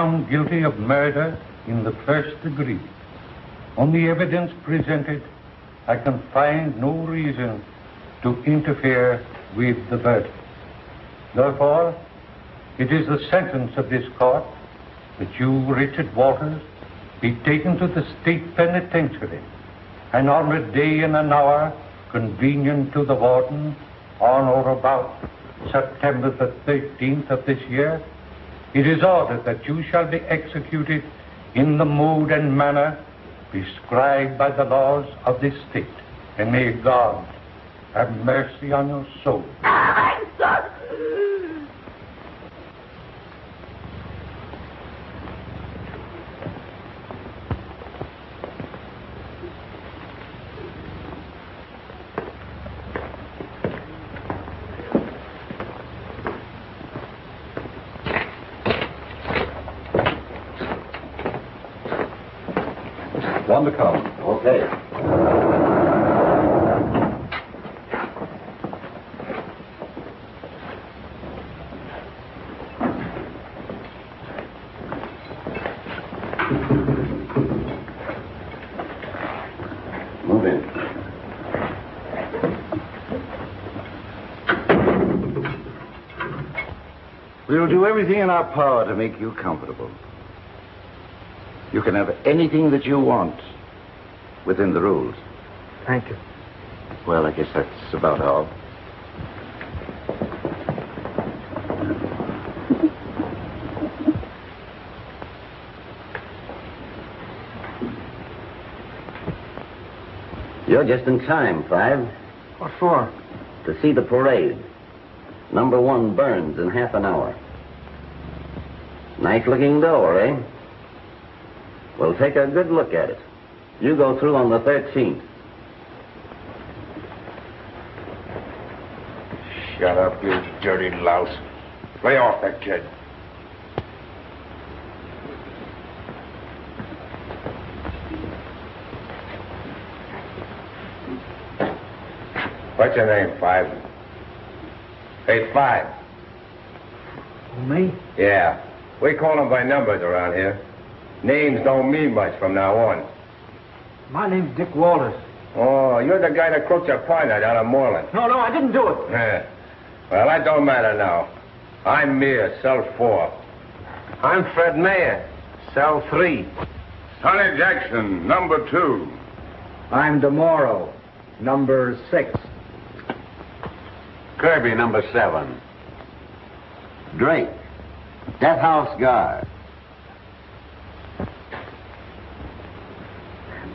found guilty of murder in the first degree. On the evidence presented, I can find no reason to interfere with the verdict. Therefore, it is the sentence of this court that you, Richard Walters, be taken to the state penitentiary, and on a day and an hour convenient to the warden, on or about September the 13th of this year, it is ordered that you shall be executed in the mode and manner prescribed by the laws of this state. And may God have mercy on your soul. One to come. Okay. Move in. We'll do everything in our power to make you comfortable. You can have anything that you want within the rules. Thank you. Well, I guess that's about all. You're just in time, Five. What for? To see the parade. Number 1 burns in half an hour. Nice-looking door, eh? Well, take a good look at it. You go through on the 13th. Shut up, you dirty louse. Lay off that kid. What's your name, Five? Hey, Five. Me? Yeah. We call them by numbers around here. Names don't mean much from now on. My name's Dick Walters. Oh, you're the guy that croaked your partner down at Moreland. No, I didn't do it. Yeah. Well, that don't matter now. I'm Meir, cell 4. I'm Fred Mayer, cell 3. Sonny Jackson, number 2. I'm DeMorrow, number 6. Kirby, number 7. Drake, Death House Guard.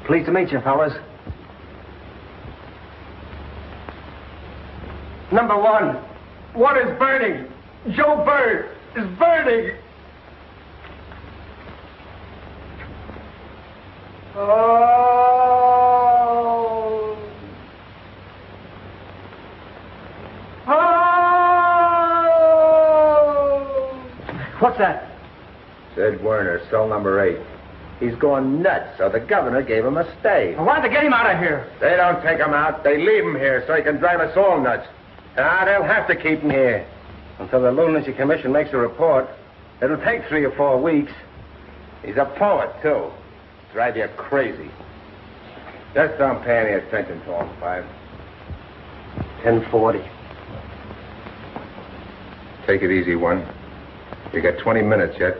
Pleased to meet you, fellas. Number 1. What is burning? Joe Bird is burning. Oh. Oh. What's that? Sid Werner, cell number 8. He's going nuts, so the governor gave him a stay. Well, why'd they get him out of here? They don't take him out. They leave him here so he can drive us all nuts. They'll have to keep him here until the Lunacy Commission makes a report. It'll take 3 or 4 weeks. He's a poet, too. Drive you crazy. Just don't pay any attention to him, Five. 10:40. Take it easy, one. You got 20 minutes yet.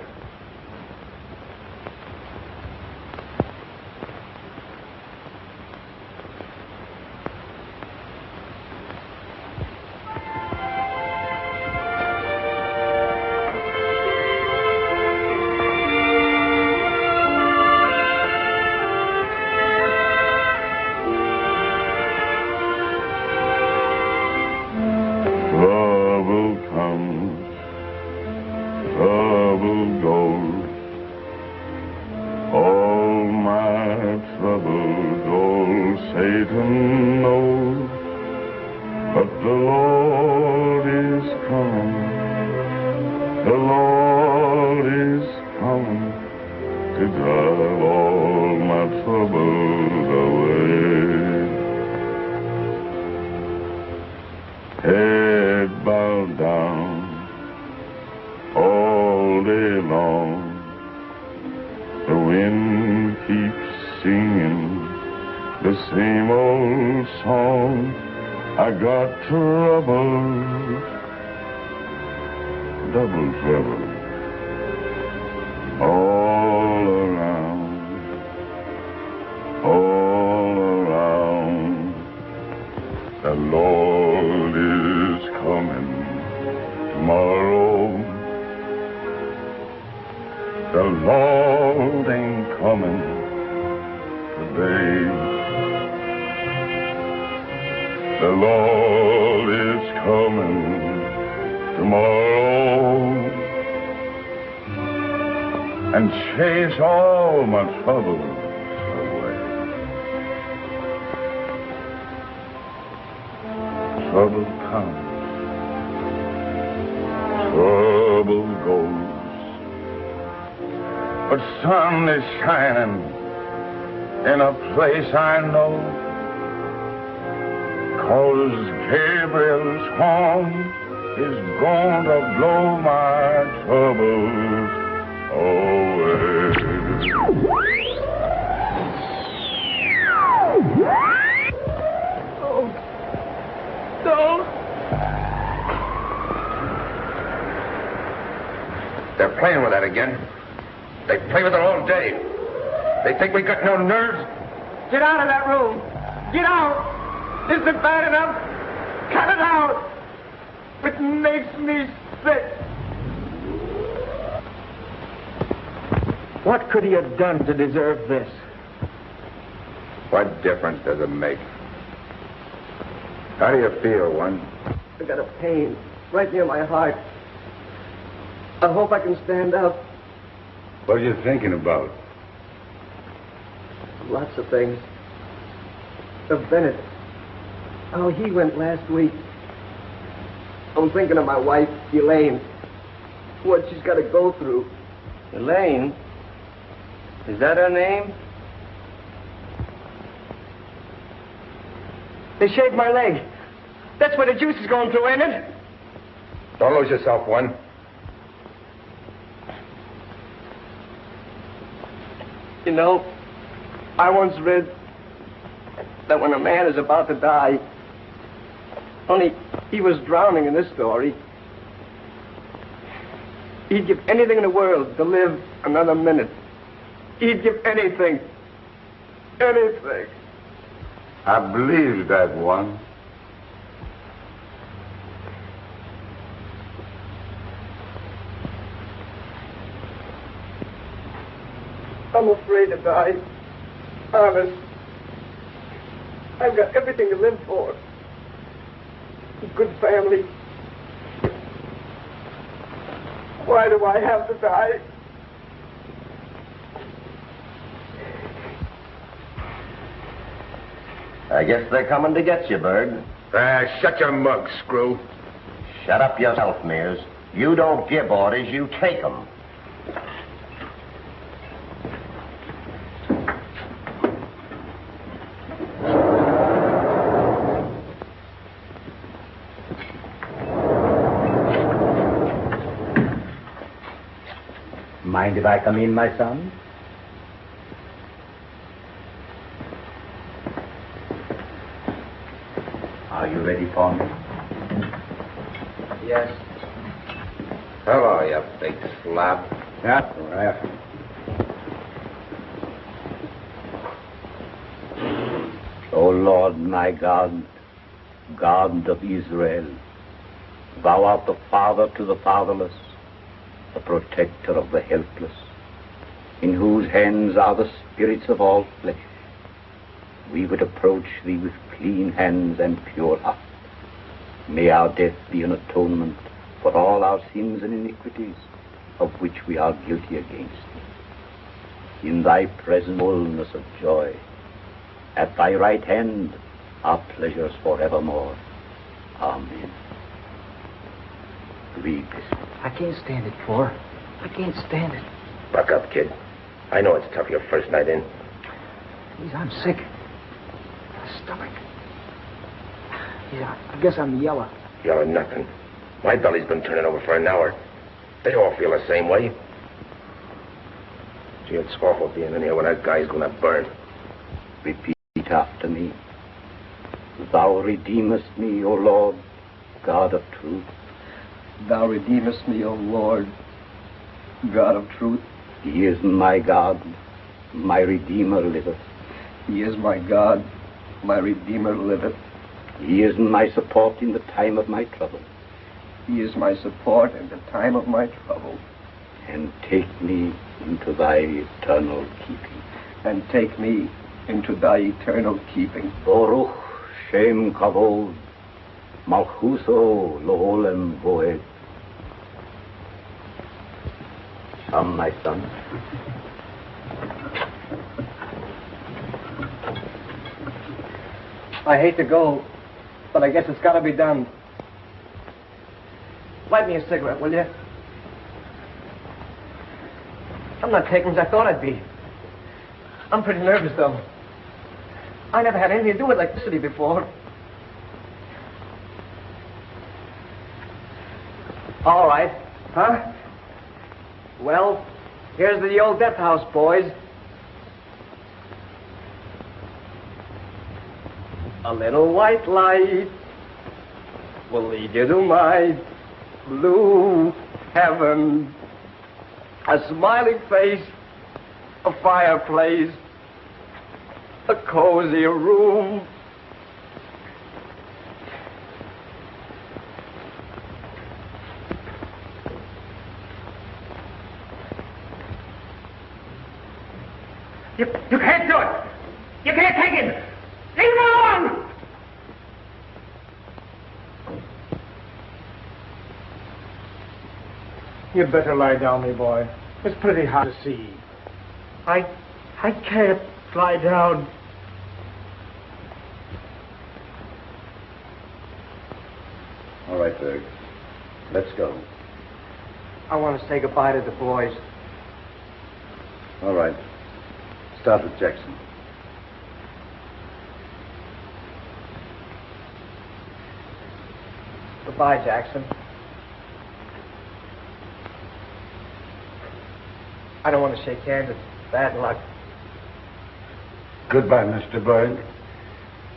Head bowed down all day long. wind keeps singing the same old song. I got trouble, double trouble, all around, all around. The Lord is coming tomorrow. The Lord ain't coming today. The Lord is coming tomorrow and chase all my troubles away. Trouble comes, trouble goes, but sun is shining in a place I know. 'Cause Gabriel's horn is going to blow my troubles away. Oh, don't. They're playing with that again. They play with it all day. They think we got no nerves. Get out of that room. Get out. Isn't it bad enough? Cut it out. It makes me sick. What could he have done to deserve this? What difference does it make? How do you feel, one? I got a pain right near my heart. I hope I can stand up. What are you thinking about? Lots of things. Of Bennett. How he went last week. I'm thinking of my wife, Elaine. What she's got to go through. Elaine? Is that her name? They shaved my leg. That's where the juice is going through, ain't it? Don't lose yourself, one. You know, I once read that when a man is about to die, only he was drowning in this story, he'd give anything in the world to live another minute. He'd give anything. Anything. I believe that one. I'm afraid to die. Honest. I've got everything to live for. A good family. Why do I have to die? I guess they're coming to get you, Bird. Shut your mug, Screw. Shut up yourself, Mears. You don't give orders, you take them. Mind if I come in, my son? Are you ready for me? Yes. Hello, you big slab. Yeah, right. O Lord, my God, God of Israel, thou art the father to the fatherless, the protector of the helpless, in whose hands are the spirits of all flesh. We would approach thee with clean hands and pure heart. May our death be an atonement for all our sins and iniquities of which we are guilty against thee. In thy presence, fullness of joy. At thy right hand are pleasures forevermore. Amen. Read this. I can't stand it, Four. I can't stand it. Buck up, kid. I know it's tough your first night in. Please, I'm sick. My stomach. Yeah, I guess I'm yellow. Yellow nothing. My belly's been turning over for an hour. They all feel the same way. Gee, it's awful being in here when that guy's gonna burn. Repeat after me. Thou redeemest me, O Lord, God of truth. Thou redeemest me, O Lord, God of truth. He is my God, my Redeemer liveth. He is my God, my Redeemer liveth. He is my support in the time of my trouble. He is my support in the time of my trouble. And take me into thy eternal keeping. And take me into thy eternal keeping. Baruch Shem Kavod, Malchuso Loholem Voed. Come, my son. I hate to go, but I guess it's got to be done. Light me a cigarette, will you? I'm not taking as I thought I'd be. I'm pretty nervous, though. I never had anything to do with electricity before. All right. Huh? Well, here's the old death house, boys. A little white light will lead you to my blue heaven. A smiling face, a fireplace, a cozy room. You can't do it! You can't take it! Leave him alone! You'd better lie down, me boy. It's pretty hot to see. I can't lie down. All right, Berg. Let's go. I want to say goodbye to the boys. All right. Start with Jackson. Goodbye, Jackson. I don't want to shake hands. It's bad luck. Goodbye, Mr. Bird.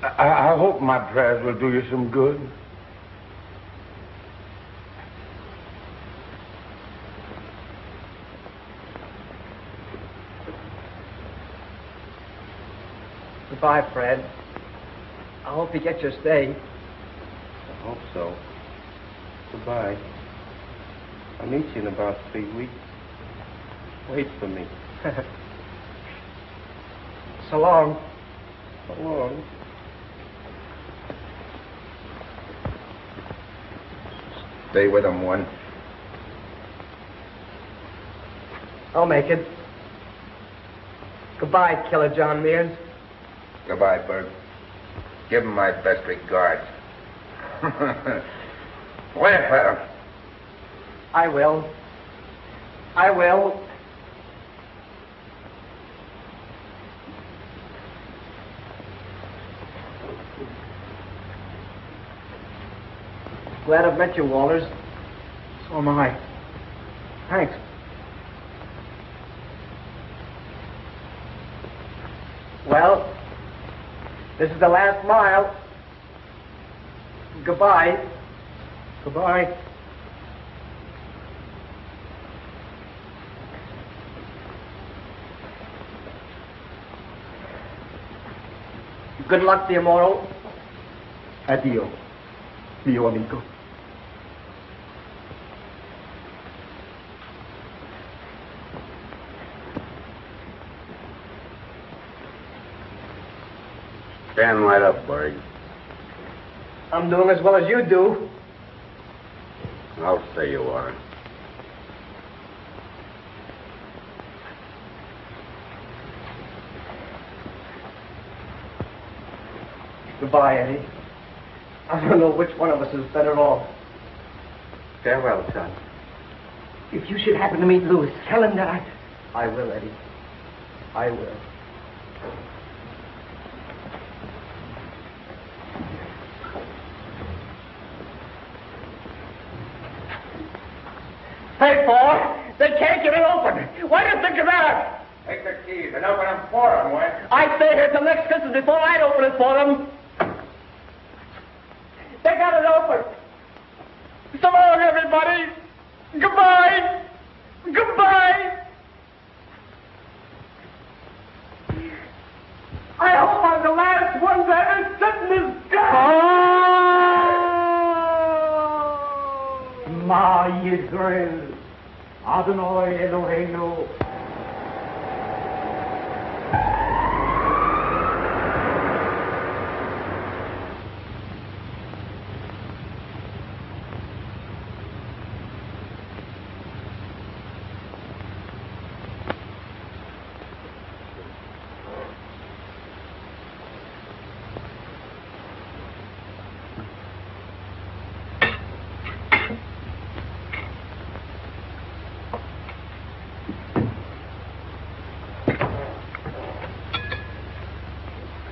I hope my prayers will do you some good. Goodbye, Fred. I hope you get your stay. I hope so. Goodbye. I'll meet you in about 3 weeks. Wait for me. So long. So long. Stay with him once. I'll make it. Goodbye, Killer John Mears. Goodbye, Bert. Give him my best regards. Laugh at him. I will. I will. Glad I've met you, Walters. So am I. Thanks. Well, this is the last mile. Goodbye. Goodbye. Good luck to you, Morrow. Adio, mio amico. Stand right up, Berg. I'm doing as well as you do. I'll say you are. Goodbye, Eddie. I don't know which one of us is better off. Farewell, son. If you should happen to meet Louis, tell him that I will, Eddie. I will. Hey, boy! They can't get it open! Why do you think of that? Take the keys and open them for him, Wes. I'd stay here till next Christmas before I'd open it for them. They got it open. So long, everybody. Goodbye. Goodbye. I hope I'm the last one that is sitting this guy. Ma Yisrael, Adonai Eloheinu.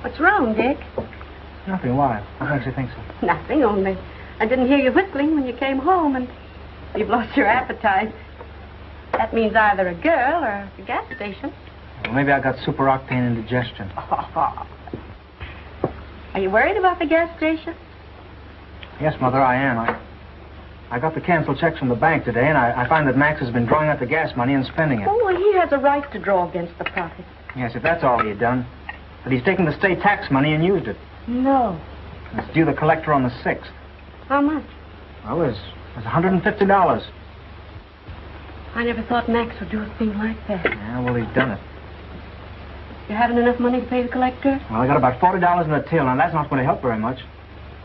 What's wrong, Dick? Nothing. Why? What makes you think so? Nothing, only I didn't hear you whistling when you came home, and you've lost your appetite. That means either a girl or a gas station. Well, maybe I got super octane indigestion. Are you worried about the gas station? Yes, Mother, I am. I got the canceled checks from the bank today, and I find that Max has been drawing out the gas money and spending it. Oh, well, he has a right to draw against the profit. Yes, if that's all he had done. But he's taken the state tax money and used it. No. It's due the collector on the 6th. How much? Well, it's $150. I never thought Max would do a thing like that. Yeah, well, he's done it. You haven't enough money to pay the collector? Well, I got about $40 in the till, and that's not going to help very much.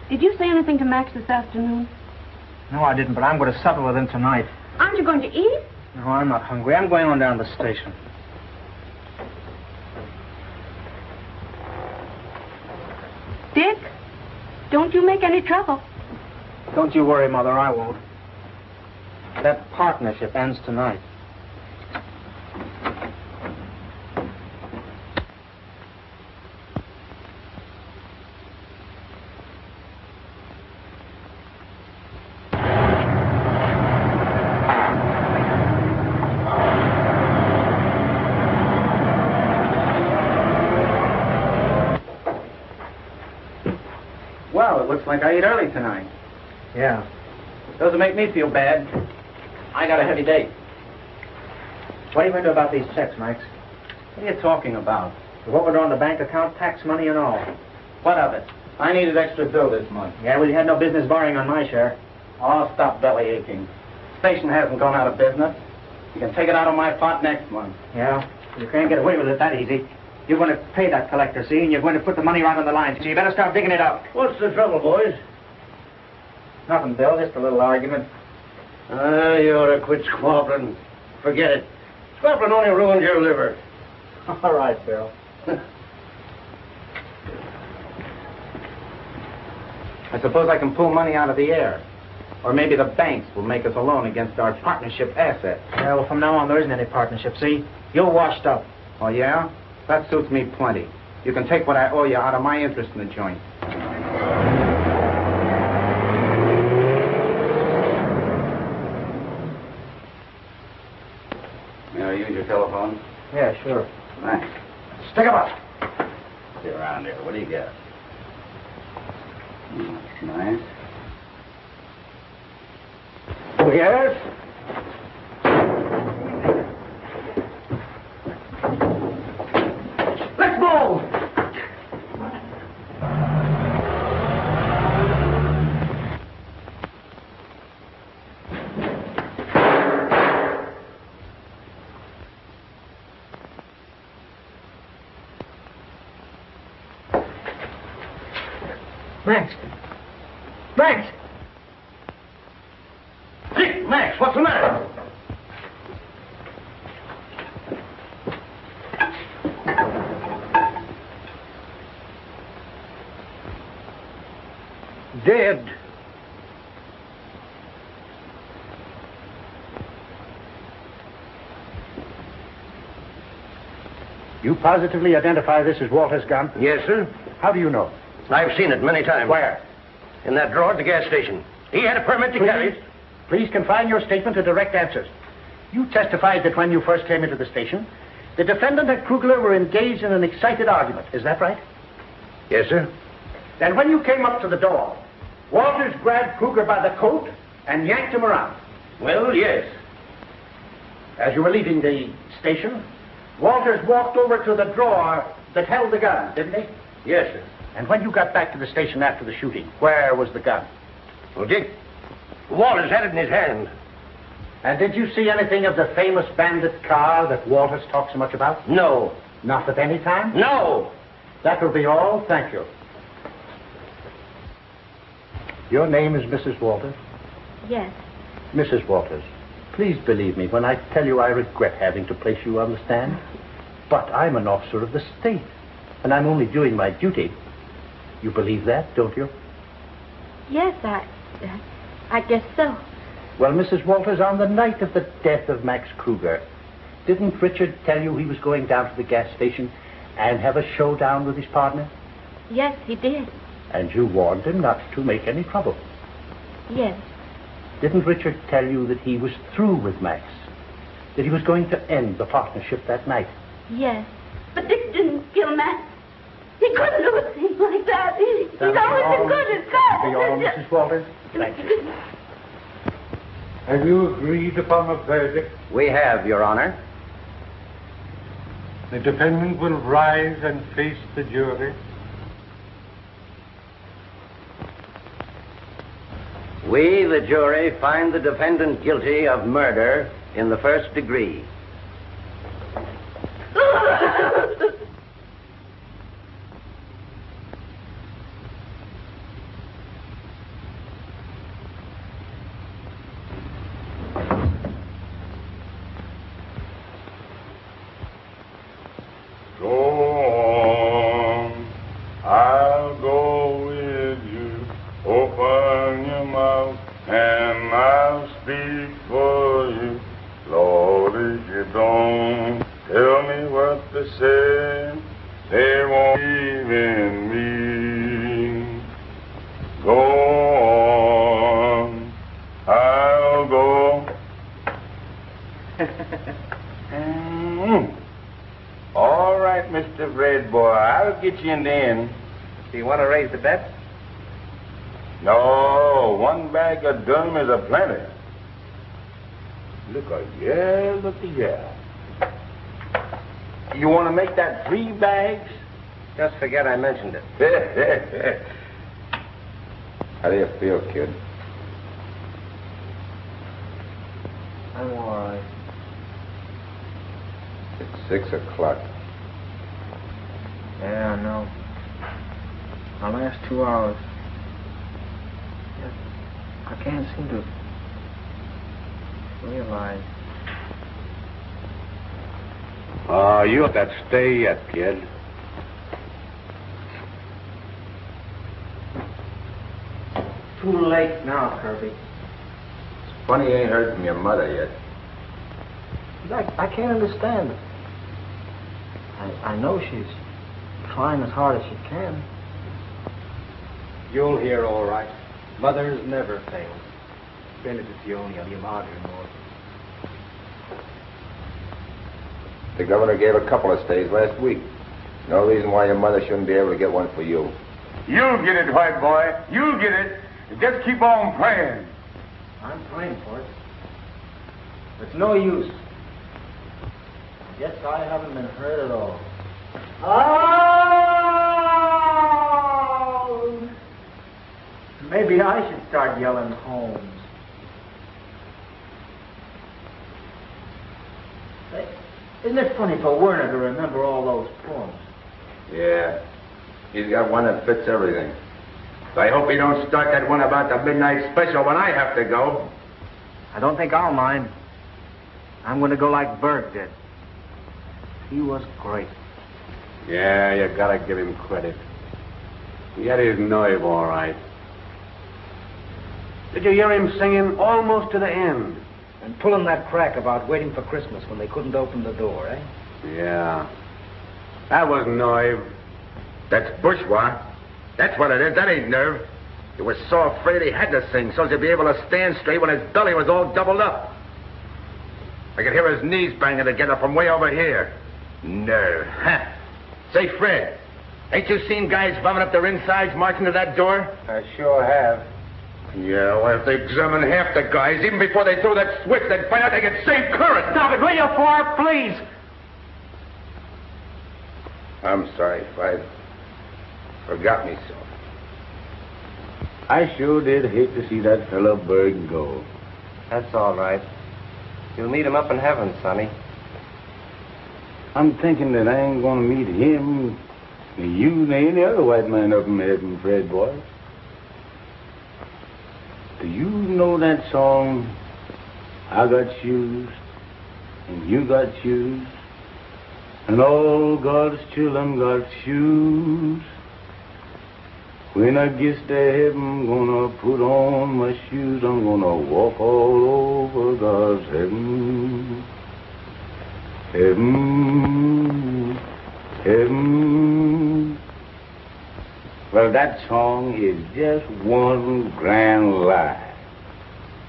Did you say anything to Max this afternoon? No, I didn't, but I'm going to settle with him tonight. Aren't you going to eat? No, I'm not hungry. I'm going on down to the station. Dick, don't you make any trouble. Don't you worry, Mother, I won't. That partnership ends tonight. Well, it looks like I ate early tonight. Yeah. Doesn't make me feel bad. I got a heavy date. What are you going to do about these checks, Max? What are you talking about? What we're on the bank account, tax money and all. What of it? I needed extra dough this month. Yeah, well, you had no business borrowing on my share. Oh, stop belly aching. Station hasn't gone out of business. You can take it out of my pot next month. Yeah? You can't get away with it that easy. You're going to pay that collector, see, and you're going to put the money right on the line, so you better start digging it up. What's the trouble, boys? Nothing, Bill, just a little argument. You ought to quit squabbling. Forget it. Squabbling only ruins your liver. All right, Bill. I suppose I can pull money out of the air. Or maybe the banks will make us a loan against our partnership assets. Yeah, well, from now on, there isn't any partnership, see? You're washed up. Oh, yeah? That suits me plenty. You can take what I owe you out of my interest in the joint. May I use your telephone? Yeah, sure. Thanks. Stick 'em up. See around here. What do you got? Oh, that's nice. Oh, yes? Let's move! Max! Max! Dick, Max, what's the matter? Dead. You positively identify this as Walter's gun? Yes, sir. How do you know? I've seen it many times. Where? In that drawer at the gas station. He had a permit to carry it. Please confine your statement to direct answers. You testified that when you first came into the station, The defendant and Krugler were engaged in an excited argument. Is that right? Yes, sir. Then when you came up to the door, Walters grabbed Krugler by the coat and yanked him around. Well, yes. As you were leaving the station, Walters walked over to the drawer that held the gun, didn't he? Yes, sir. And when you got back to the station after the shooting, where was the gun? Well, Dick, Walters had it in his hand. And did you see anything of the famous bandit car that Walters talks so much about? No. Not at any time? No. That will be all. Thank you. Your name is Mrs. Walters? Yes. Mrs. Walters, please believe me when I tell you I regret having to place you on the stand. But I'm an officer of the state, and I'm only doing my duty. You believe that, don't you? Yes, I guess so. Well, Mrs. Walters, on the night of the death of Max Kruger, didn't Richard tell you he was going down to the gas station and have a showdown with his partner? Yes, he did. And you warned him not to make any trouble. Yes. Didn't Richard tell you that he was through with Max? That he was going to end the partnership that night? Yes. But Dick didn't kill Max. He couldn't do a thing like that. He's always been good as God. Be all, Mrs. Walters? Thank you. Have you agreed upon a verdict? We have, Your Honor. The defendant will rise and face the jury. We, the jury, find the defendant guilty of murder in the first degree. I'll go with you. Open your mouth and I'll speak for you. Lord, if you don't tell me what to say, they won't believe in me. Go on, I'll go. All right, Mr. Red Boy, I'll get you in the end. Do you want to raise the bet? No, one bag of Dunham is a plenty. Look yeah. You want to make that 3 bags? Just forget I mentioned it. How do you feel, kid? I'm all right. It's 6 o'clock. Yeah, I know. My last 2 hours. I can't seem to realize. You let that stay yet, kid. Too late now, Kirby. It's funny you ain't heard from your mother yet. I can't understand it. I know she's trying as hard as she can. You'll hear all right. Mothers never fail. Benedizione a mia madre morta. The governor gave a couple of stays last week. No reason why your mother shouldn't be able to get one for you. You'll get it, white boy. You'll get it. Just keep on playing. I'm praying for it. It's no use. I guess I haven't been hurt at all. Oh! Maybe I should start yelling Holmes. Hey, isn't it funny for Werner to remember all those poems? Yeah. He's got one that fits everything. I hope he don't start that one about the midnight special when I have to go. I don't think I'll mind. I'm going to go like Berg did. He was great. Yeah, you gotta give him credit. He had his nerve all right. Did you hear him singing almost to the end? And pulling that crack about waiting for Christmas when they couldn't open the door, eh? Yeah. That was nerve. That's bourgeois. That's what it is. That ain't nerve. He was so afraid he had to sing so as to be able to stand straight when his belly was all doubled up. I could hear his knees banging together from way over here. Nerve, huh? Say, Fred, ain't you seen guys bumming up their insides marching to that door? I sure have. Yeah, well, if they examine half the guys, even before they throw that switch, they'd find out they get saved current. Stop it, will you, Four, please? I'm sorry, Five. Forgot me so. I sure did hate to see that fellow Berg go. That's all right. You'll meet him up in heaven, Sonny. I'm thinking that I ain't gonna meet him, nor you, nor any other white man up in heaven, Fred, boy. Do you know that song, I got shoes, and you got shoes, and all God's children got shoes? When I get to heaven, I'm gonna put on my shoes, I'm gonna walk all over God's heaven. Heaven, heaven. Well, that song is just one grand lie.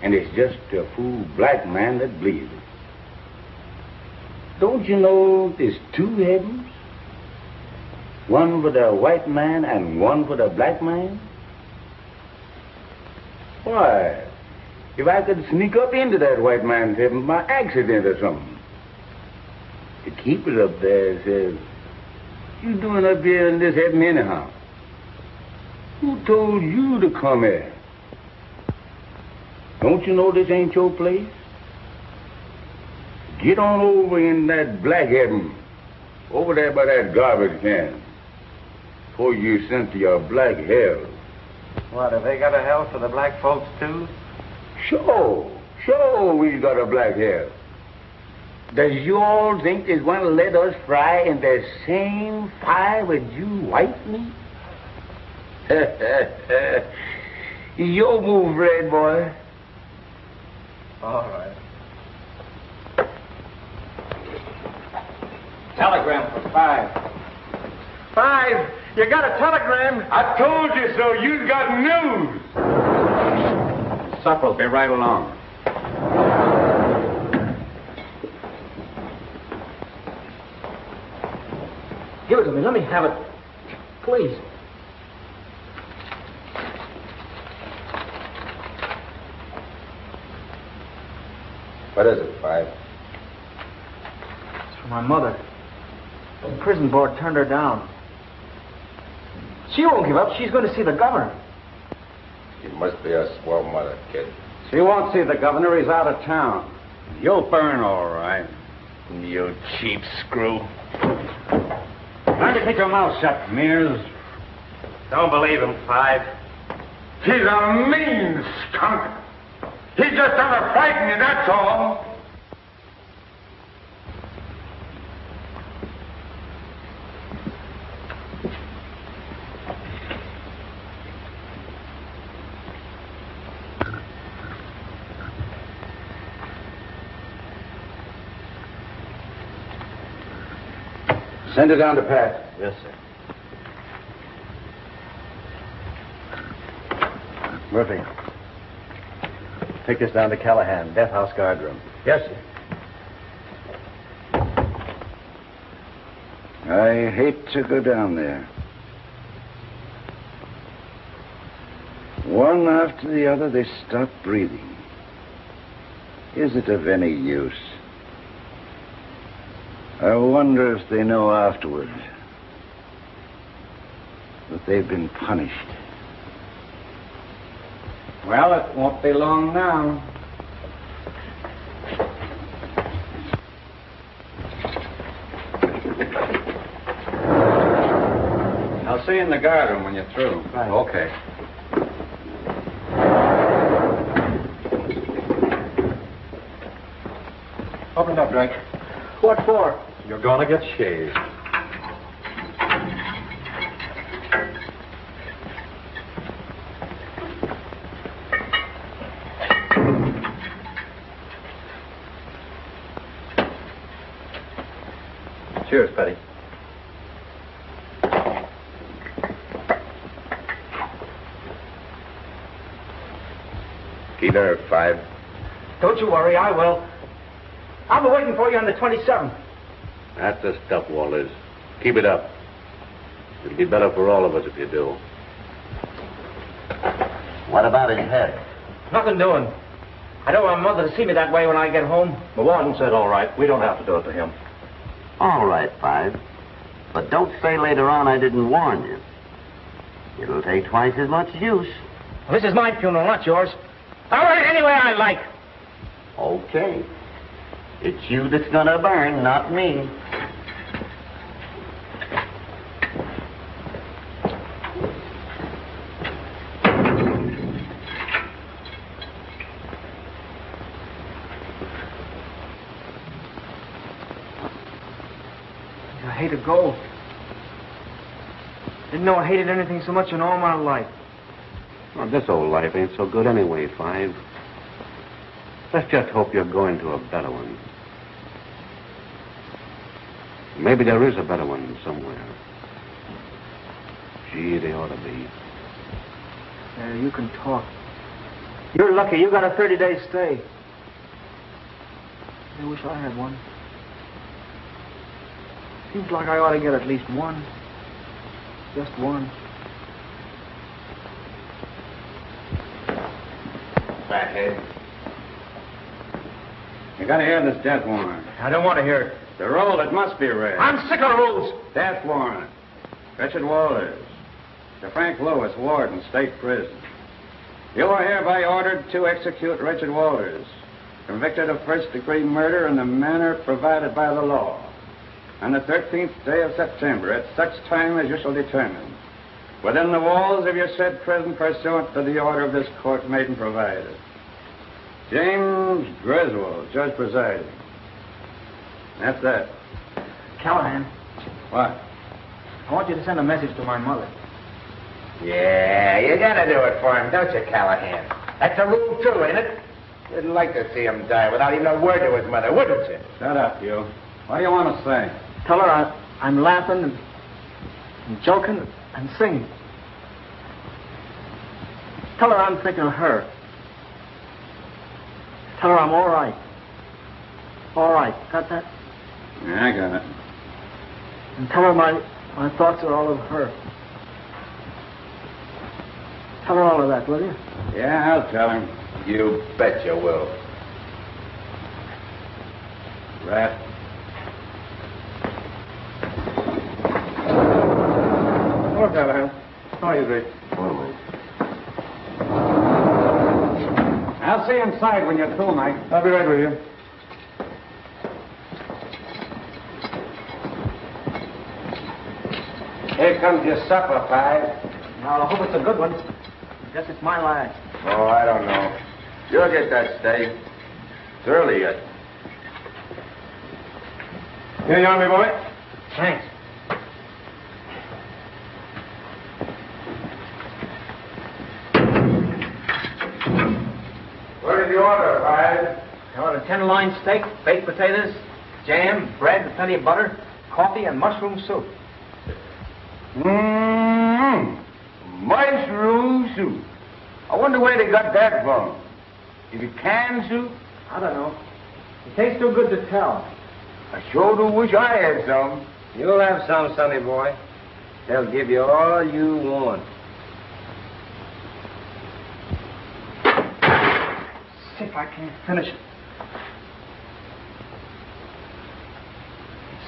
And it's just a fool black man that believes it. Don't you know there's two heavens? One for the white man and one for the black man? Why, if I could sneak up into that white man's heaven by accident or something, the keeper up there says, "You doing up here in this heaven anyhow? Who told you to come here? Don't you know this ain't your place? Get on over in that black heaven, over there by that garbage can, before you're sent to your black hell." What, have they got a hell for the black folks, too? Sure we got a black hell. Does you all think they's going to let us fry in the same fire with you white meat? Your move, Red boy. All right. Telegram for 5. 5, you got a telegram? I told you so. You got news. Supper'll be right along. Give it to me. Let me have it. Please. What is it, Five? It's for my mother. The prison board turned her down. She won't give up. She's going to see the governor. You must be a swell mother, kid. She won't see the governor. He's out of town. You'll burn all right. You cheap screw. Time to keep your mouth shut, Mears. Don't believe him, Five. He's a mean skunk. He's just trying to frighten you, that's all. Send it down to Pat. Yes, sir. Murphy, take this down to Callahan, death house guard room. Yes, sir. I hate to go down there. One after the other, they stop breathing. Is it of any use? I wonder if they know afterward that they've been punished. Well, it won't be long now. I'll see you in the guard room when you're through. Right. Okay. Open it up, Drake. What for? You're gonna get shaved. Cheers, Petty. Keep nerve, Five. Don't you worry, I will. I'll be waiting for you on the 27th. That's the stuff, Walters. Keep it up. It'll be better for all of us if you do. What about his head? Nothing doing. I don't want Mother to see me that way when I get home. The warden said all right. We don't have to do it to him. All right, Five. But don't say later on I didn't warn you. It'll take twice as much use. Well, this is my funeral, not yours. I'll run it any way I like. Okay. It's you that's gonna burn, not me. I hate to go. Didn't know I hated anything so much in all my life. Well, this old life ain't so good anyway, Five. Let's just hope you're going to a better one. Maybe there is a better one somewhere. Gee, they ought to be. Yeah, you can talk. You're lucky. You got a 30-day stay. I wish I had one. Seems like I ought to get at least one. Just one. Fathead. You gotta hear this death warrant. I don't want to hear it. The roll, it must be read. I'm sick of rules. Death warrant. Richard Walters. To Frank Lewis, Warden, State Prison. You are hereby ordered to execute Richard Walters, convicted of first-degree murder in the manner provided by the law, on the 13th day of September, at such time as you shall determine, within the walls of your said prison, pursuant to the order of this court made and provided. James Griswold, judge presiding. That's that. Callahan, What? I want you to send a message to my mother. Yeah, you gotta do it for him, don't you, Callahan? That's a rule, too, ain't it? You'd like to see him die without even a word to his mother, wouldn't you? Shut up, you. What do you want to say? Tell her I'm laughing and joking and singing. Tell her I'm thinking of her. Tell her I'm all right. All right. Got that? Yeah, I got it. And tell her my thoughts are all of her. Tell her all of that, will you? Yeah, I'll tell him. You bet you will. Rat. Hello, Callahan. How are you, Grace? I'll see you inside when you're through, Mike. I'll be right with you. Here comes your supper, Five. Now, I hope it's a good one. Guess it's my last. Oh, I don't know. You'll get that steak. It's early yet. Here you are, my boy. Thanks. What did you order, Five? I ordered 10-loin steak, baked potatoes, jam, bread, and plenty of butter, coffee, and mushroom soup. Mushroom soup. I wonder where they got that from. Is it canned soup? I don't know. It tastes too good to tell. I sure do wish I had some. You'll have some, sonny boy. They'll give you all you want. See if I can't finish it.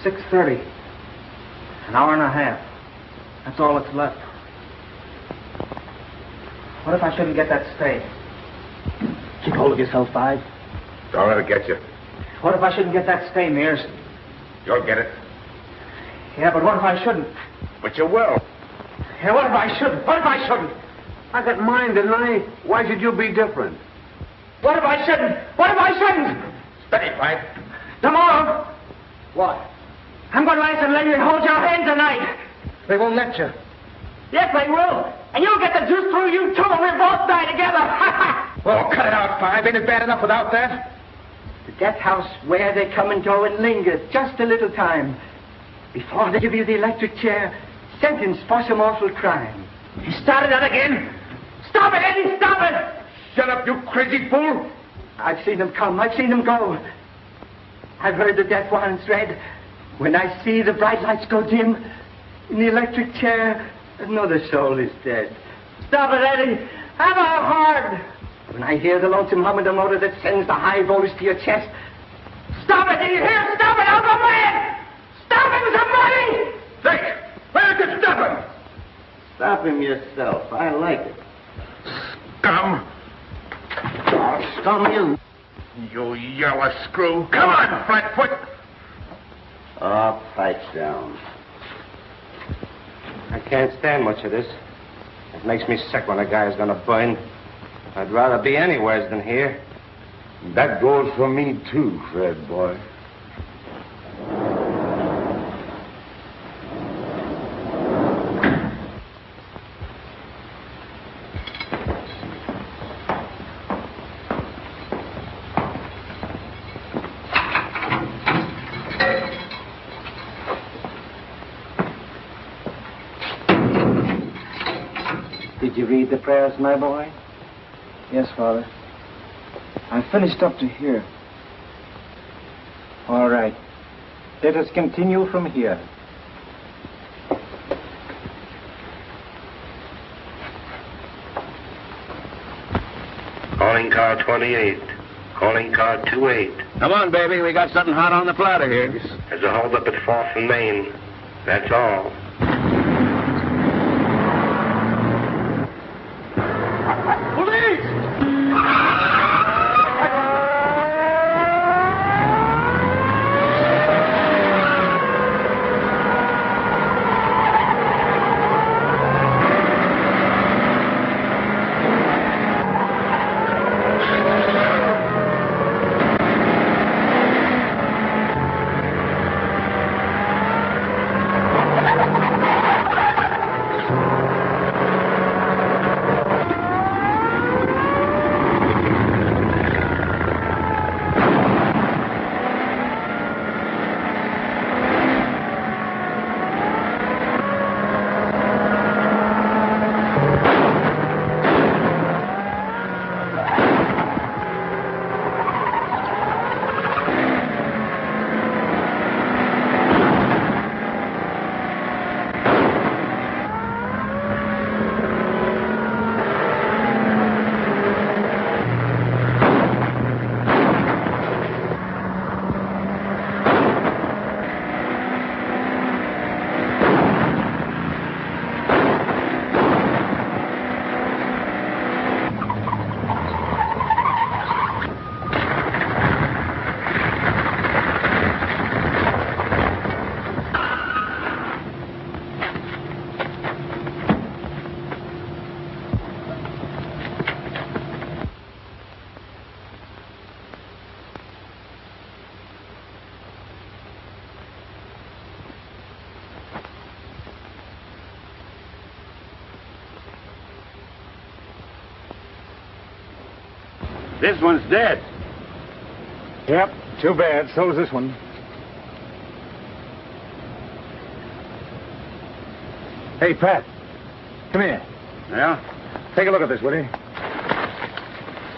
It's 6:30. An hour and a half. That's all that's left. What if I shouldn't get that stay? Keep hold of yourself, Five. Don't let it get you. What if I shouldn't get that stay, Mears? You'll get it. Yeah, but what if I shouldn't? But you will. Yeah, what if I shouldn't? What if I shouldn't? I got mine, didn't I? Why should you be different? What if I shouldn't? What if I shouldn't? Steady, Five. Tomorrow, What? I'm going to ask them to let you hold your hand tonight. They won't let you. Yes, they will. And you'll get the juice through you, too, and we'll both die together. Well, cut it out, Five. Ain't it bad enough without that? The death house where they come and go and linger just a little time before they give you the electric chair, sentenced for some awful crime. You started that again. Stop it, Eddie, stop it. Shut up, you crazy fool. I've seen them come, I've seen them go. I've heard the death warrants read. When I see the bright lights go dim in the electric chair, another soul is dead. Stop it, Eddie. Hammer hard. When I hear the lonesome hum of the motor that sends the high voltage to your chest, stop it, do you hear? Stop it, Uncle Man! Stop him, somebody! Say, where did you stop him? Stop him yourself. I like it. Scum. I'll scum you. You yellow screw. Come on, flatfoot. Oh, pipe down. I can't stand much of this. It makes me sick when a guy is going to burn. I'd rather be anywhere than here. That goes for me, too, Fred, boy. Did you read the prayers, my boy? Yes, Father. I finished up to here. All right. Let us continue from here. Calling car 28. Calling car 28. Come on, baby. We got something hot on the platter here. There's a holdup at 4th and Main. That's all. This one's dead. Yep, too bad. So's this one. Hey, Pat. Come here. Yeah? Take a look at this, will you?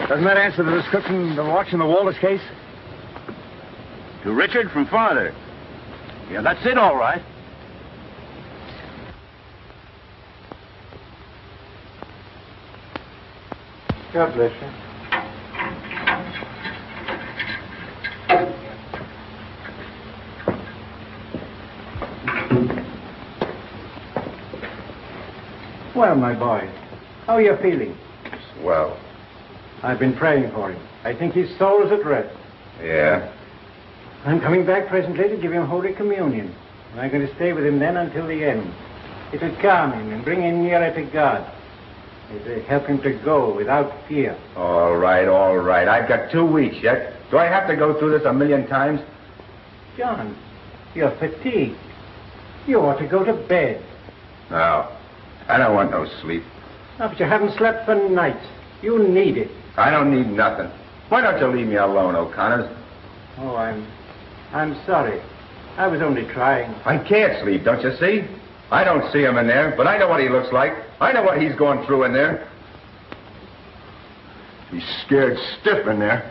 Doesn't that answer the description of the watch in the Walters case? To Richard from father. Yeah, that's it, all right. God bless you. Well, my boy, how are you feeling? Well, I've been praying for him. I think his soul is at rest. yeah. I'm coming back presently to give him Holy Communion. And I'm going to stay with him then until the end. It'll calm him and bring him nearer to God. It'll help him to go without fear. All right, all right. I've got 2 weeks yet. Do I have to go through this a million times? John, you're fatigued. You ought to go to bed. No. I don't want no sleep. Oh, but you haven't slept for nights. You need it. I don't need nothing. Why don't you leave me alone, O'Connors? Oh, I'm sorry. I was only trying. I can't sleep, don't you see? I don't see him in there, but I know what he looks like. I know what he's going through in there. He's scared stiff in there.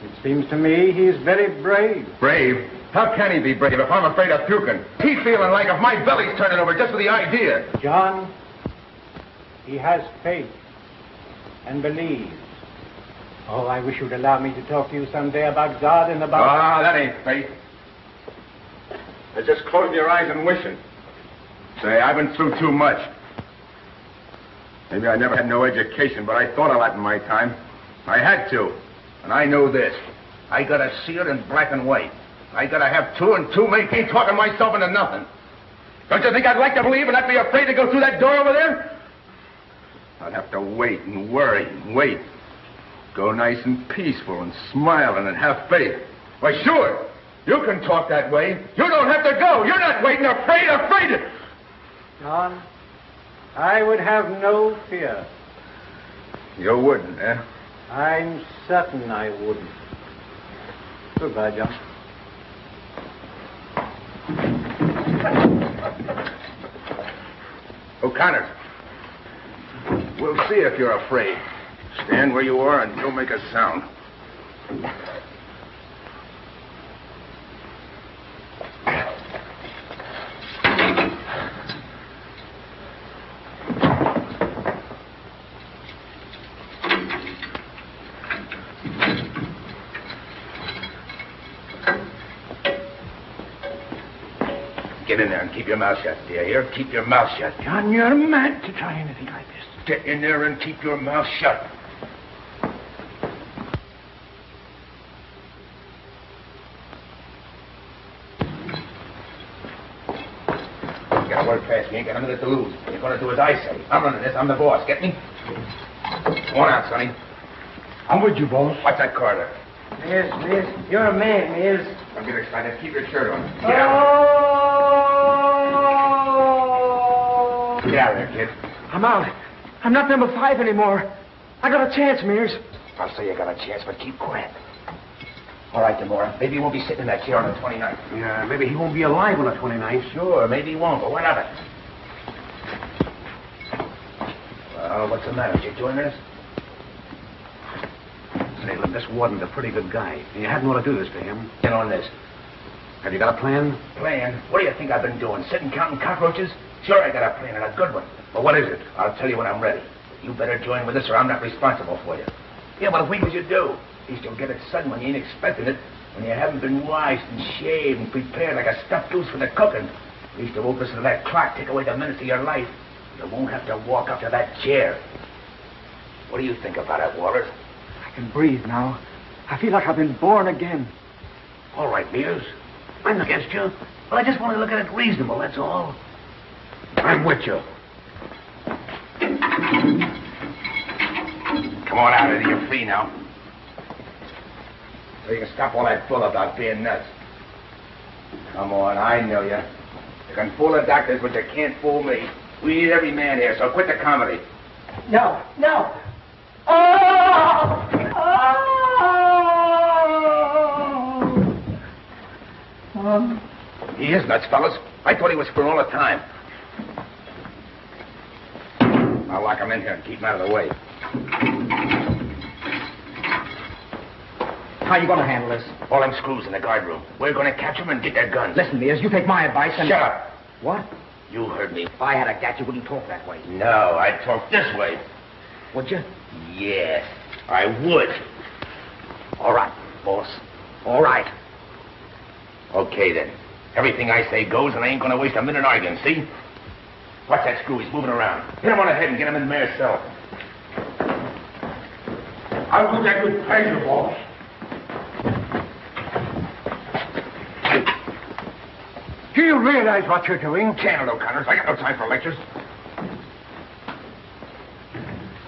It seems to me he's very brave. Brave? How can he be brave if I'm afraid of puking? He's feeling like if my belly's turning over just for the idea. John, he has faith and believes. Oh, I wish you'd allow me to talk to you someday about God and about... Ah, that ain't faith. It's just closing your eyes and wishing. Say, I've been through too much. Maybe I never had no education, but I thought a lot in my time. I had to. And I know this. I gotta see it in black and white. I gotta have two and two make ain't talking myself into nothing. Don't you think I'd like to believe and not be afraid to go through that door over there? I'd have to wait and worry and wait. Go nice and peaceful and smiling and have faith. Why, sure. You can talk that way. You don't have to go. You're not waiting, afraid. John, I would have no fear. You wouldn't, eh? I'm certain I wouldn't. Goodbye, John. O'Connor, we'll see if you're afraid. Stand where you are and don't make a sound. Get in there and keep your mouth shut. Do you hear? Keep your mouth shut. John, you're mad to try anything like this. Get in there and keep your mouth shut. Get a word past me. Ain't got a minute to lose. You're going to do as I say. I'm running this. I'm the boss. Get me? Come on out, Sonny. I'm with you, boss. Watch that corridor. Miss, you're a man, miss. Don't get excited. Keep your shirt on. Get out. Get out of there, kid. I'm out. I'm not number 5 anymore. I got a chance, Mears. I'll say you got a chance, but keep quiet. All right, Demora. Maybe he won't be sitting in that chair on the 29th. Yeah, maybe he won't be alive on the 29th. Sure, maybe he won't, but what of it? Well, what's the matter? Did you join us? Say, look, this warden's a pretty good guy. You hadn't ought to do this to him. In on this. Have you got a plan? Plan? What do you think I've been doing? Sitting counting cockroaches? Sure, I got a plan, and a good one. But what is it? I'll tell you when I'm ready. You better join with us, or I'm not responsible for you. Yeah, but if we as you do, at least you'll get it sudden when you ain't expecting it, when you haven't been washed and shaved and prepared like a stuffed goose for the cooking. At least the opposite of that clock take away the minutes of your life. You won't have to walk up to that chair. What do you think about it, Walters? I can breathe now. I feel like I've been born again. All right, Mears. I'm against you. But I just want to look at it reasonable, that's all. I'm with you. Come on out into your free now. So you can stop all that bull about being nuts. Come on, I know you. You can fool the doctors, but you can't fool me. We need every man here, so quit the comedy. No. He is nuts, fellas. I thought he was for all the time. I'll lock him in here and keep him out of the way. How you going to handle this? All them screws in the guard room. We're going to catch them and get their guns. Listen, Mears, you take my advice and... Shut up. What? You heard me. If I had a gat, you wouldn't talk that way. No, I'd talk this way. Would you? Yes, I would. All right, boss. All right. Okay, then. Everything I say goes, and I ain't going to waste a minute arguing, see? Watch that screw. He's moving around. Hit him on the head and get him in the mayor's cell. I'll do that with pleasure, boss. Do you realize what you're doing? Can it, O'Connor. I got no time for lectures.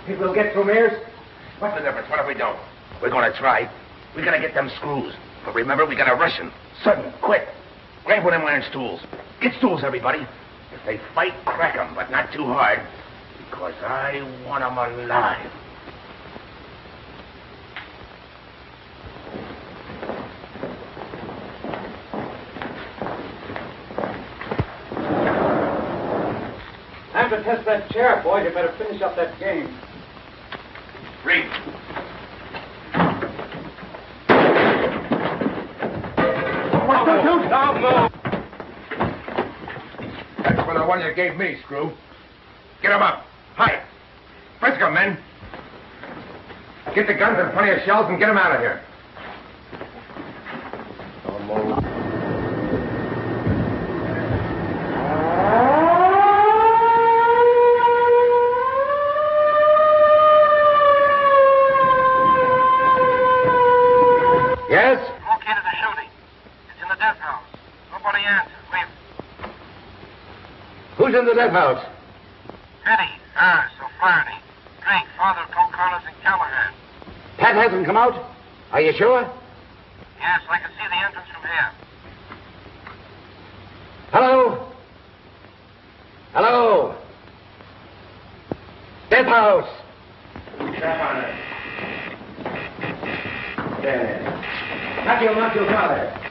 Think we'll get through, Mears? What's the difference? What if we don't? We're going to try. We got to get them screws. But remember, we got to rush them. Sudden, quick. Grab one of them iron stools. Get stools, everybody. If they fight, crack them, but not too hard. Because I want them alive. Time to test that chair, boys. You better finish up that game. Read. Don't the one you gave me, Screw. Get him up. Hi. Frisco, men. Get the guns and plenty of shells and get him out of here. Don't move. Yes? Located the shooting. It's in the death house. Nobody answers. Who's in the death house? Penny, Harris, O'Flaherty, Drake, Father, O'Connors, and Callahan. Pat hasn't come out? Are you sure? Yes, I can see the entrance from here. Hello? Hello? Death house. Step on it. There. Not your father.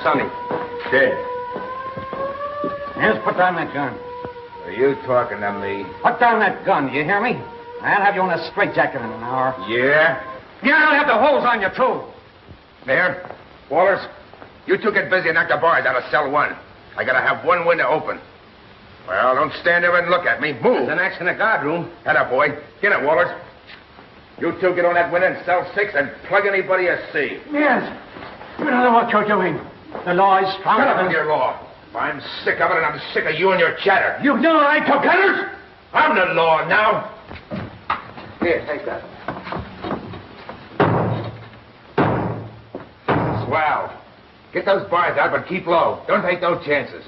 Sonny. Dead. Yes, put down that gun. Are you talking to me? Put down that gun, you hear me? I'll have you in a straitjacket in an hour. Yeah? Yeah, I'll have the holes on you, too. Mayor, Walters, you two get busy and knock the bars out of cell 1. I gotta have one window open. Well, don't stand there and look at me. Move. There's an axe in the guard room. Head boy. Get it, Walters. You two get on that window in cell 6 and plug anybody you see. Yes. You know what you're doing. The law is stronger Shut up than with your law. I'm sick of it, and I'm sick of you and your chatter. You've no right to Petters! I'm the law now. Here, take that. Swell. Get those bars out, but keep low. Don't take no chances.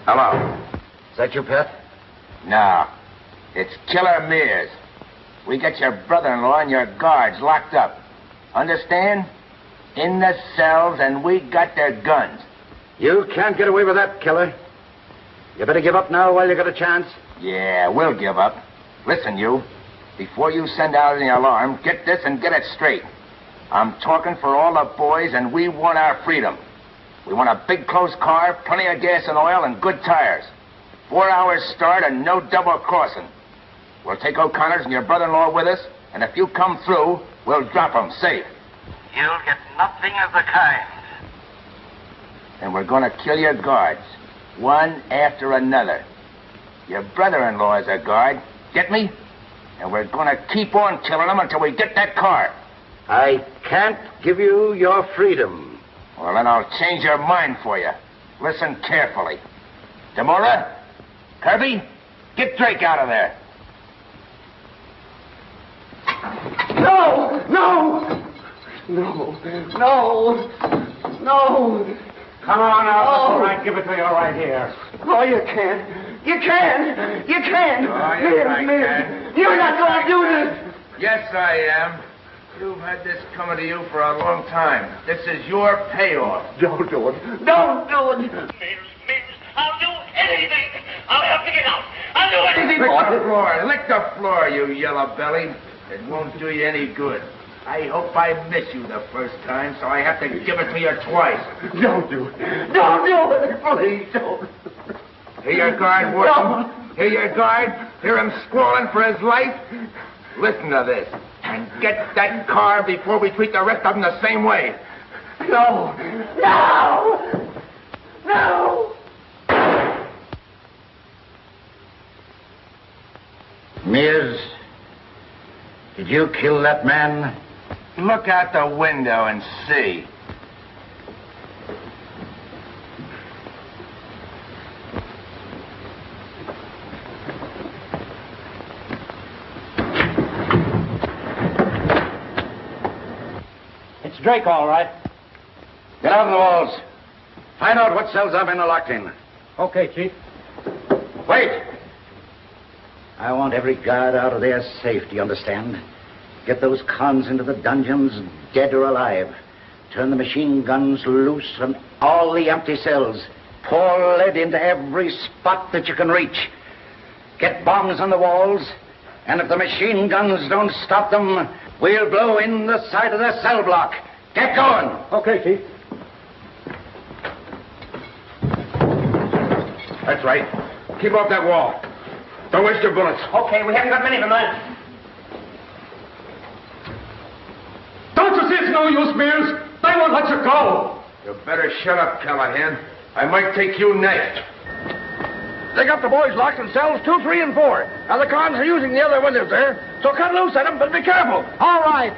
Hello. Is that you, Pat? No. It's Killer Mears. We got your brother-in-law and your guards locked up. Understand? In the cells, and we got their guns. You can't get away with that, Killer. You better give up now while you got a chance. Yeah, we'll give up. Listen, you. Before you send out any alarm, get this and get it straight. I'm talking for all the boys, and we want our freedom. We want a big, close car, plenty of gas and oil, and good tires. 4 hours start and no double crossing. We'll take O'Connor's and your brother-in-law with us, and if you come through, we'll drop them safe. You'll get nothing of the kind. And we're going to kill your guards, one after another. Your brother-in-law is a guard, get me? And we're going to keep on killing them until we get that car. I can't give you your freedom. Well, then I'll change your mind for you. Listen carefully. Demora, Kirby, get Drake out of there. No! No! No! No! No! Come on out. Oh. I'll give it to you right here. Oh, you can't. You can't. You can't. Oh, yes, I can. You're not going to do this. Yes, I am. You've had this coming to you for a long time. This is your payoff. Don't do it. Don't do it. I'll do anything. I'll have to get out. I'll do anything. Lick the floor, you yellow belly. It won't do you any good. I hope I miss you the first time, so I have to give it to you twice. Don't do it. Don't do it. Please don't. Hear your guard working? Hear your guard? Hear him squalling for his life? Listen to this. And get that car before we treat the rest of them the same way. No. No. No. Mears, did you kill that man? Look out the window and see. It's Drake, all right. Get out of the walls. Find out what cells I've been locked in. Okay, Chief. Wait! I want every guard out of there safe, do you understand? Get those cons into the dungeons, dead or alive. Turn the machine guns loose on all the empty cells. Pour lead into every spot that you can reach. Get bombs on the walls, and if the machine guns don't stop them, we'll blow in the side of the cell block. Get going. Okay, Chief. That's right. Keep off that wall. Don't waste your bullets. Okay, we haven't got many of them left. Don't you see it's no use, Mears? They won't let you go. You better shut up, Callahan. I might take you next. They got the boys locked in cells 2, 3, and 4. Now the cons are using the other windows there, so cut loose at them, but be careful. All right.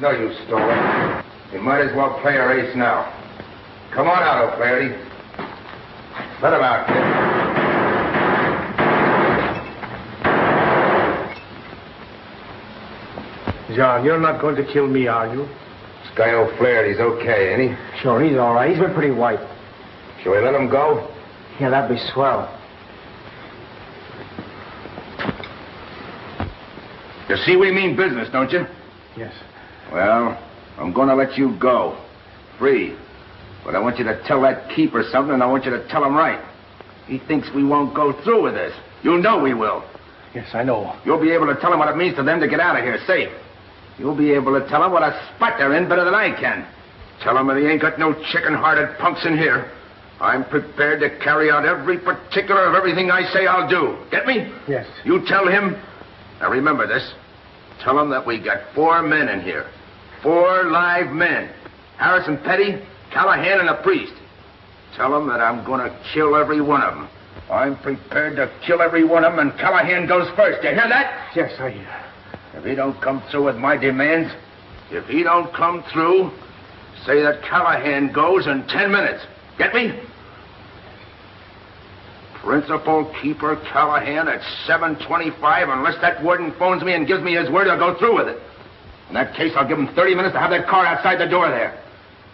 No use, Stoller. You might as well play our ace now. Come on out, O'Flaherty. Let him out, kid. John, you're not going to kill me, are you? This guy O'Flaherty's okay, ain't he? Sure, he's all right. He's been pretty white. Shall we let him go? Yeah, that'd be swell. You see we mean business, don't you? Yes. Well, I'm going to let you go. Free. But I want you to tell that keeper something, and I want you to tell him right. He thinks we won't go through with this. You know we will. Yes, I know. You'll be able to tell him what it means to them to get out of here safe. You'll be able to tell him what a spot they're in better than I can. Tell him that he ain't got no chicken-hearted punks in here. I'm prepared to carry out every particular of everything I say I'll do. Get me? Yes. You tell him. Now remember this. Tell him that we got 4 men in here. 4 live men. Harrison Petty, Callahan, and a priest. Tell him that I'm going to kill every one of them. I'm prepared to kill every one of them, and Callahan goes first. You hear that? Yes, I hear. If he don't come through with my demands, if he don't come through, say that Callahan goes in 10 minutes. Get me? Principal Keeper Callahan at 7:25, unless that warden phones me and gives me his word, I'll go through with it. In that case, I'll give him 30 minutes to have that car outside the door there.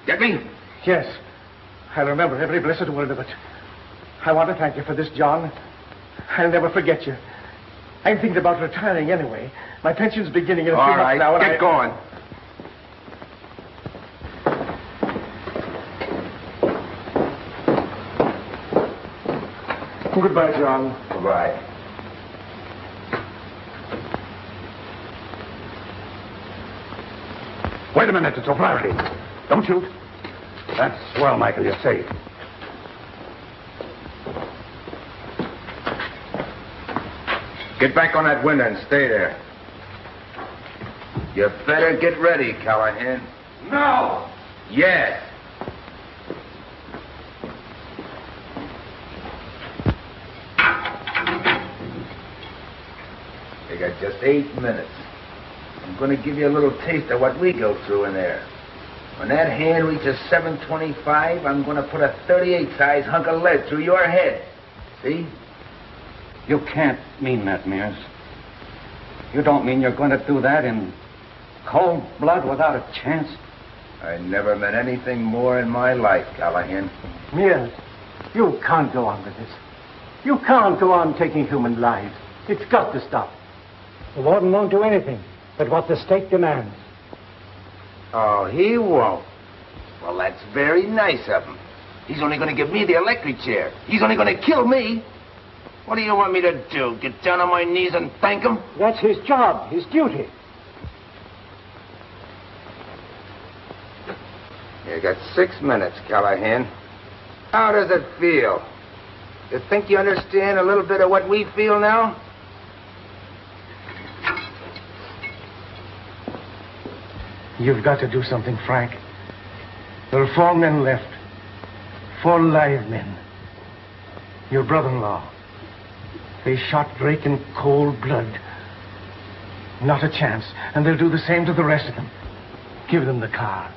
Get me? Yes. I'll remember every blessed word of it. I want to thank you for this, John. I'll never forget you. I'm thinking about retiring anyway. My pension's beginning in a few months now. All right, get going. Goodbye, John. Goodbye. Wait a minute, it's O'Flaherty. Don't shoot. That's swell, Michael, you're safe. Get back on that window and stay there. You better get ready, Callahan. No! Yes. You got just 8 minutes. I'm going to give you a little taste of what we go through in there. When that hand reaches 7:25, I'm going to put a 38-size hunk of lead through your head. See? You can't mean that, Mears. You don't mean you're going to do that in cold blood without a chance? I never meant anything more in my life, Callahan. Mears, you can't go on with this. You can't go on taking human lives. It's got to stop. The warden won't do anything but what the state demands. Oh, he won't. Well, that's very nice of him. He's only going to give me the electric chair. He's only going to kill me. What do you want me to do? Get down on my knees and thank him? That's his job, his duty. You got 6 minutes, Callahan. How does it feel? You think you understand a little bit of what we feel now? You've got to do something, Frank. There are 4 men left. 4 live men. Your brother-in-law. They shot Drake in cold blood. Not a chance. And they'll do the same to the rest of them. Give them the car.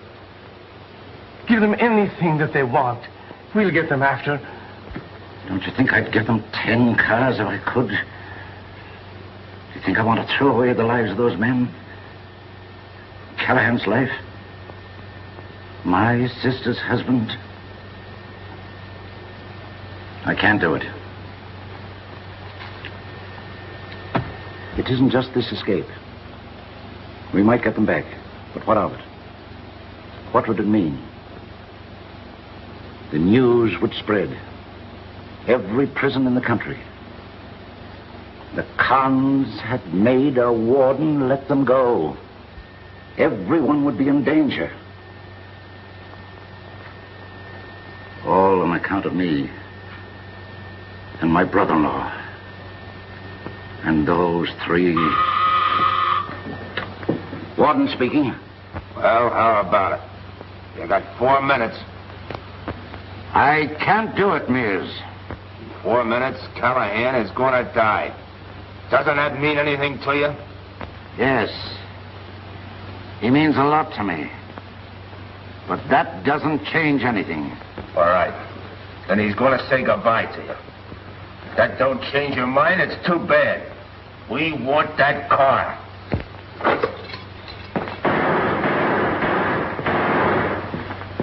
Give them anything that they want. We'll get them after. Don't you think I'd give them 10 cars if I could? Do you think I want to throw away the lives of those men? Callahan's life? My sister's husband? I can't do it. It isn't just this escape. We might get them back, but what of it? What would it mean? The news would spread. Every prison in the country. The cons had made a warden let them go. Everyone would be in danger. All on account of me and my brother-in-law. And those 3... Warden speaking. Well, how about it? You got 4 minutes. I can't do it, Mears. 4 minutes, Callahan is going to die. Doesn't that mean anything to you? Yes. He means a lot to me. But that doesn't change anything. All right. Then he's going to say goodbye to you. If that don't change your mind, it's too bad. We want that car.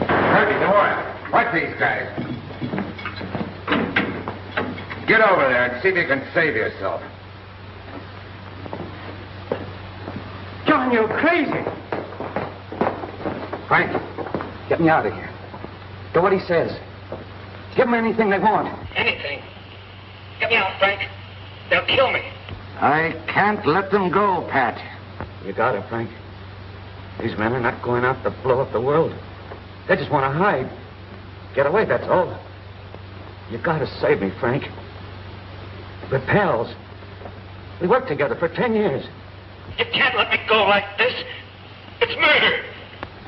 Herbie, DeWart, watch these guys. Get over there and see if you can save yourself. John, you're crazy. Frank, get me out of here. Do what he says. Give them anything they want. Anything. Get me out, Frank. They'll kill me. I can't let them go, Pat. You got it, Frank. These men are not going out to blow up the world. They just want to hide. Get away, that's all. You got to save me, Frank. We're pals. We worked together for 10 years. You can't let me go like this. It's murder.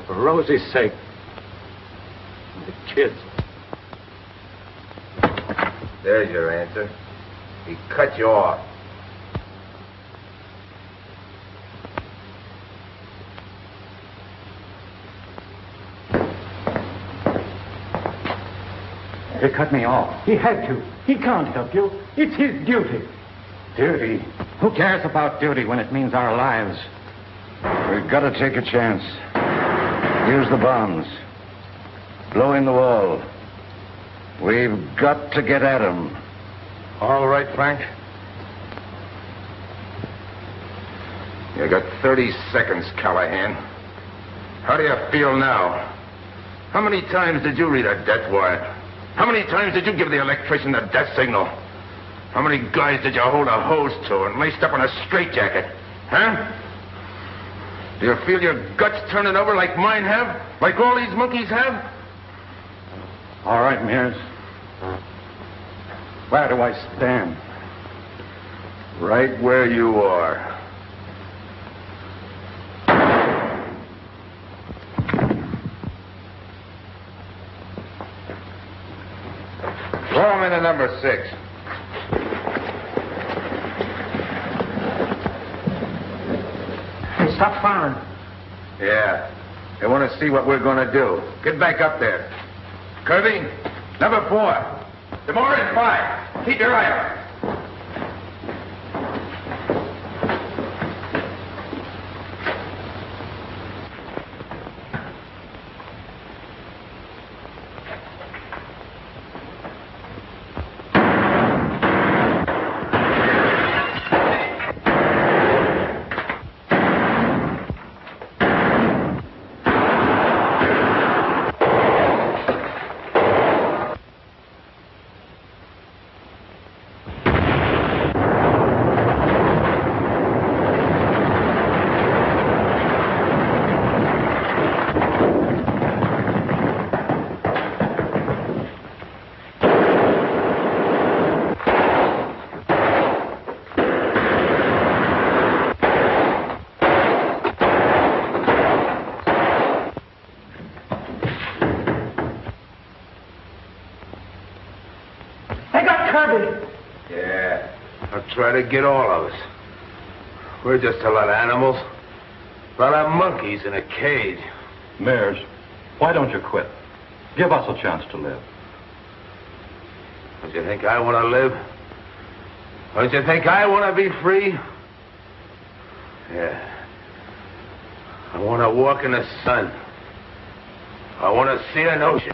For Rosie's sake. And the kids. There's your answer. He cut you off. He cut me off. He had to. He can't help you. It's his duty. Duty? Who cares about duty when it means our lives? We've got to take a chance. Use the bombs. Blow in the wall. We've got to get at him. All right, Frank. You got 30 seconds, Callahan. How do you feel now? How many times did you read a death warrant? How many times did you give the electrician the death signal? How many guys did you hold a hose to and laced up in a straitjacket? Huh? Do you feel your guts turning over like mine have? Like all these monkeys have? All right, Mears. Where do I stand? Right where you are. Throw him into number 6. Hey, stop firing. Yeah. They want to see what we're going to do. Get back up there. Kirby, number 4. Tomorrow at 5. Keep your eye out. I'll try to get all of us. We're just a lot of animals. A lot of monkeys in a cage. Mears, why don't you quit? Give us a chance to live. Don't you think I want to live? Don't you think I want to be free? Yeah. I want to walk in the sun. I want to see an ocean.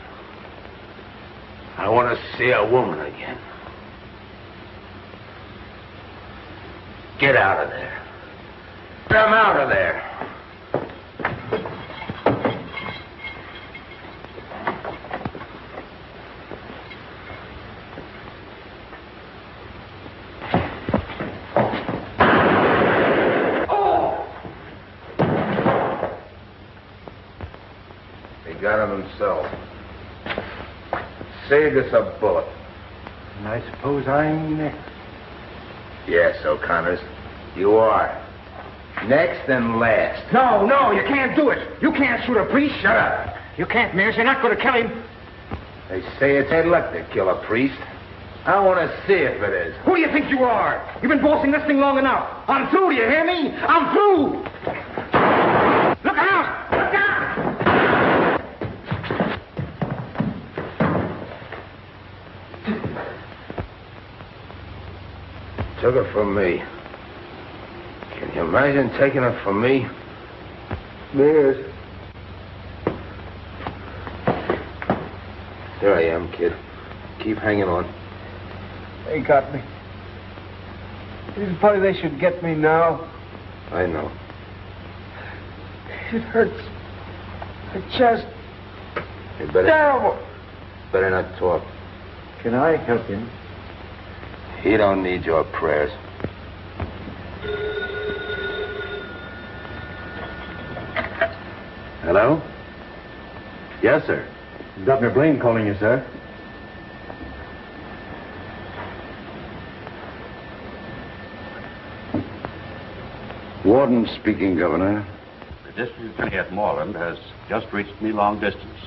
I want to see a woman again. Get out of there. Get 'em out of there. Got him himself. Saved us a bullet. And I suppose I'm next. Yes, O'Connors, you are. Next and last. No, you can't do it. You can't shoot a priest. Shut up. You can't, Mears. You're not going to kill him. They say it's their luck to kill a priest. I want to see if it is. Who do you think you are? You've been bossing this thing long enough. I'm through, do you hear me? I'm through. Look out! Look out! Took it from me. Can you imagine taking it from me? Mears. There I am, kid. Keep hanging on. They got me. It's funny they should get me now. I know. It hurts. The chest. You better... Terrible. Better not talk. Can I help him? He don't need your prayers. Hello? Yes, sir. Governor Blaine calling you, sir. Warden speaking, Governor. The district attorney at Moreland has just reached me long distance.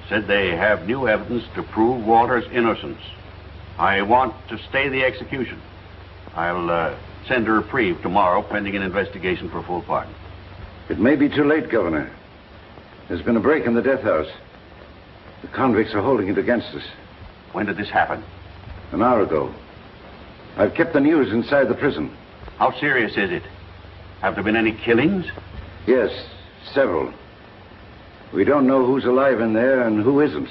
Said they have new evidence to prove Walter's innocence. I want to stay the execution. I'll send a reprieve tomorrow pending an investigation for full pardon. It may be too late, Governor. There's been a break in the death house. The convicts are holding it against us. When did this happen? An hour ago. I've kept the news inside the prison. How serious is it? Have there been any killings? Yes, several. We don't know who's alive in there and who isn't.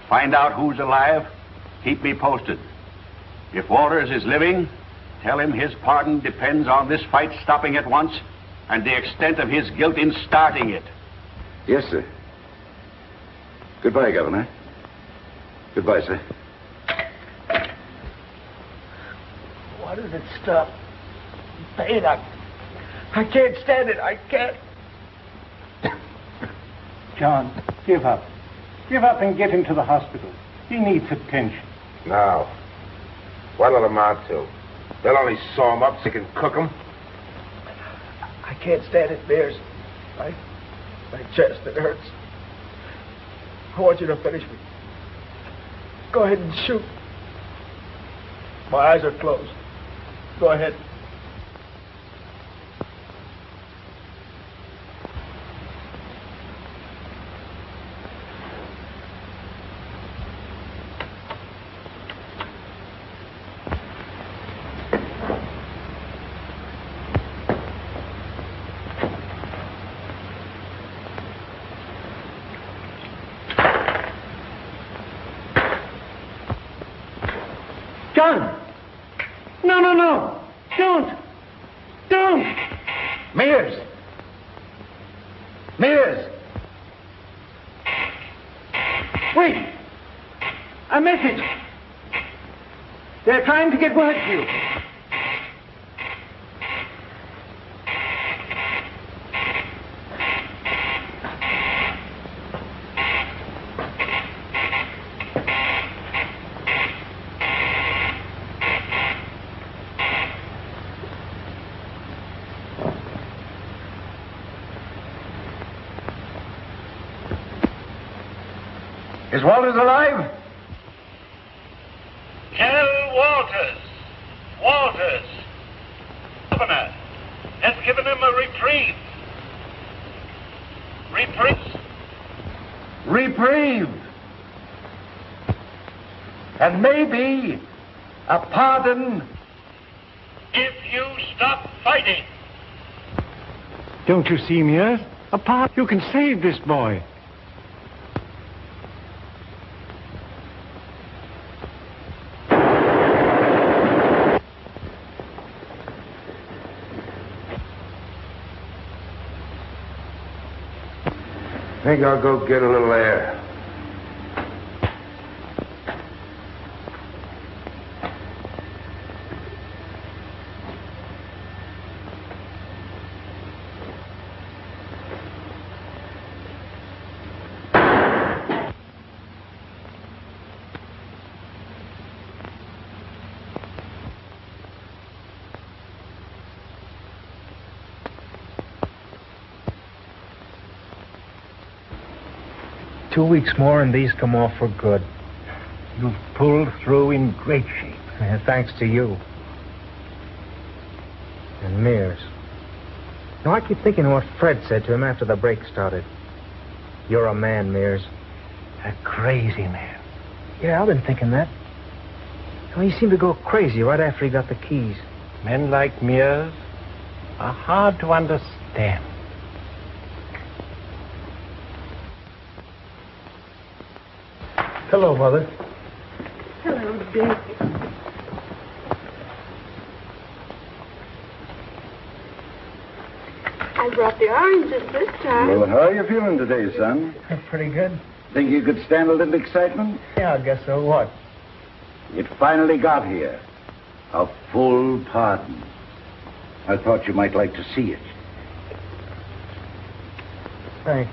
Find out who's alive. Keep me posted. If Walters is living, tell him his pardon depends on this fight stopping at once and the extent of his guilt in starting it. Yes, sir. Goodbye, Governor. Goodbye, sir. Why does it stop? Pain, I can't stand it. I can't. John, give up. Give up and get him to the hospital. He needs attention. Now, what'll it amount to? They'll only sew him up so you can cook him. I can't stand it, Mears. My chest, it hurts. I want you to finish me. Go ahead and shoot. My eyes are closed. Go ahead. John! No! Don't! Mears! Wait! A message! They're trying to get word to you. Is Walters alive? Tell Walters. Walters. Governor has given him a reprieve. Reprieve. And maybe a pardon. If you stop fighting. Don't you see, Mears? Apart, you can save this boy. I think I'll go get a little air. Two weeks more and these come off for good. You've pulled through in great shape. Yeah, thanks to you. And Mears. Now, I keep thinking of what Fred said to him after the break started. You're a man, Mears. A crazy man. Yeah, I've been thinking that. Well, he seemed to go crazy right after he got the keys. Men like Mears are hard to understand. Hello, Mother. Hello, Dick. I brought the oranges this time. Well, how are you feeling today, son? Pretty good. Think you could stand a little excitement? Yeah, I guess so. What? It finally got here. A full pardon. I thought you might like to see it. Thanks.